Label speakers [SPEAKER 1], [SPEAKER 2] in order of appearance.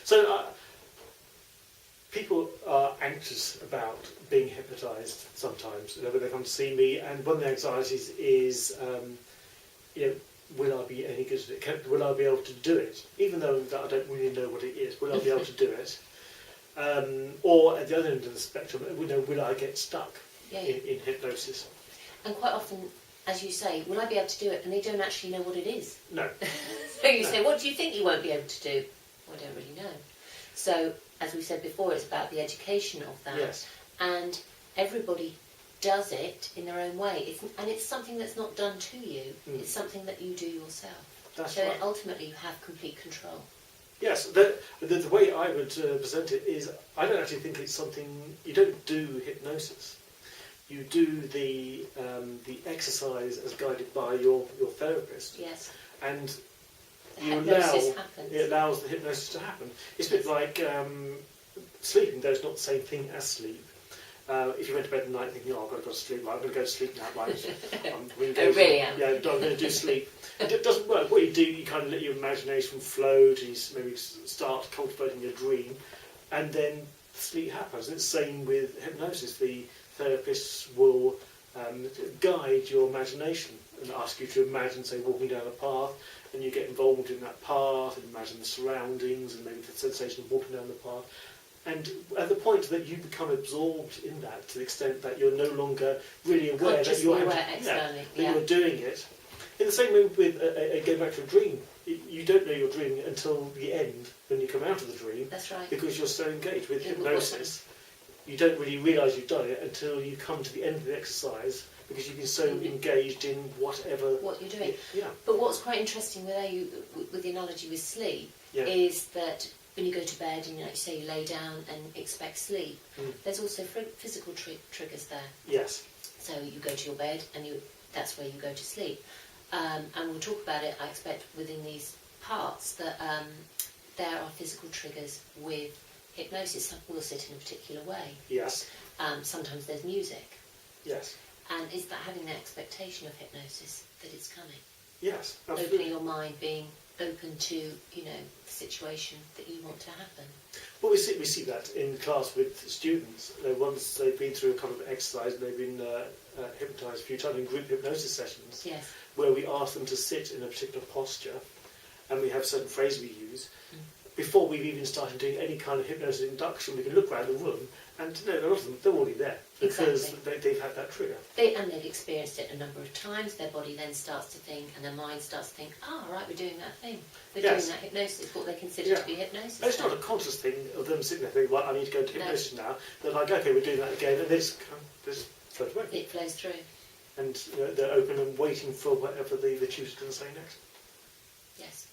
[SPEAKER 1] So people are anxious about being hypnotised sometimes. When they come to see me, and one of the anxieties is, will I be any good at it? Will I be able to do it? Even though I don't really know what it is, will I be able to do it? Or at the other end of the spectrum, will I get stuck in hypnosis?
[SPEAKER 2] And quite often, as you say, will I be able to do it? And they don't actually know what it is.
[SPEAKER 1] No.
[SPEAKER 2] So you say, what do you think you won't be able to do? Well, I don't really know. So, as we said before, it's about the education of that.
[SPEAKER 1] Yes.
[SPEAKER 2] And everybody does it in their own way. And it's something that's not done to you. It's something that you do yourself.
[SPEAKER 1] That's
[SPEAKER 2] right.
[SPEAKER 1] Ultimately
[SPEAKER 2] you have complete control.
[SPEAKER 1] Yes, the way I would present it is, I don't actually think it's something, you don't do hypnosis. You do the exercise as guided by your therapist.
[SPEAKER 2] Yes.
[SPEAKER 1] And
[SPEAKER 2] it
[SPEAKER 1] allows the hypnosis to happen. It's a bit like sleeping, though it's not the same thing as sleep. If you went to bed at night thinking, I've got to go to sleep, I'm going to go to sleep now, right? I'm going to do sleep. It doesn't work. What you do, you kind of let your imagination flow to maybe start cultivating your dream, and then sleep happens. And it's the same with hypnosis. The therapists will guide your imagination and ask you to imagine, say, walking down a path, and you get involved in that path and imagine the surroundings and maybe the sensation of walking down the path. And at the point that you become absorbed in that, to the extent that you're no longer really aware that you're doing it. In the same way with, going back to a dream, you don't know you're dreaming until the end, when you come out of the dream.
[SPEAKER 2] That's right.
[SPEAKER 1] Because you're so engaged with hypnosis. You don't really realise you've done it until you come to the end of the exercise, because you've been so engaged in what you're doing.
[SPEAKER 2] But what's quite interesting with the analogy with sleep is that when you go to bed and, like you say, you lay down and expect sleep, there's also physical triggers there.
[SPEAKER 1] Yes.
[SPEAKER 2] So you go to your bed and that's where you go to sleep. And we'll talk about it, I expect, within these parts, that there are physical triggers with hypnosis. Some will sit in a particular way.
[SPEAKER 1] Yes.
[SPEAKER 2] Sometimes there's music.
[SPEAKER 1] Yes.
[SPEAKER 2] And is that having the expectation of hypnosis, that it's coming?
[SPEAKER 1] Yes, absolutely.
[SPEAKER 2] Opening your mind, being open to, the situation that you want to happen.
[SPEAKER 1] Well, we see that in class with students. Once they've been through a kind of exercise, and they've been hypnotised a few times in group hypnosis sessions, where we ask them to sit in a particular posture, and we have certain phrases we use. Before we've even started doing any kind of hypnosis induction, we can look around the room, and a lot of them, they're already there, because they've had that trigger.
[SPEAKER 2] And they've experienced it a number of times. Their body then starts to think, and their mind starts to think, right, we're doing that thing. We're doing that hypnosis, what they consider to be hypnosis.
[SPEAKER 1] And it's not a conscious thing of them sitting there thinking, well, I need to go to hypnosis now. They're like, okay, we're doing that again, and they just float away.
[SPEAKER 2] It flows through.
[SPEAKER 1] And they're open and waiting for whatever the tutor's going to say next.
[SPEAKER 2] Yes.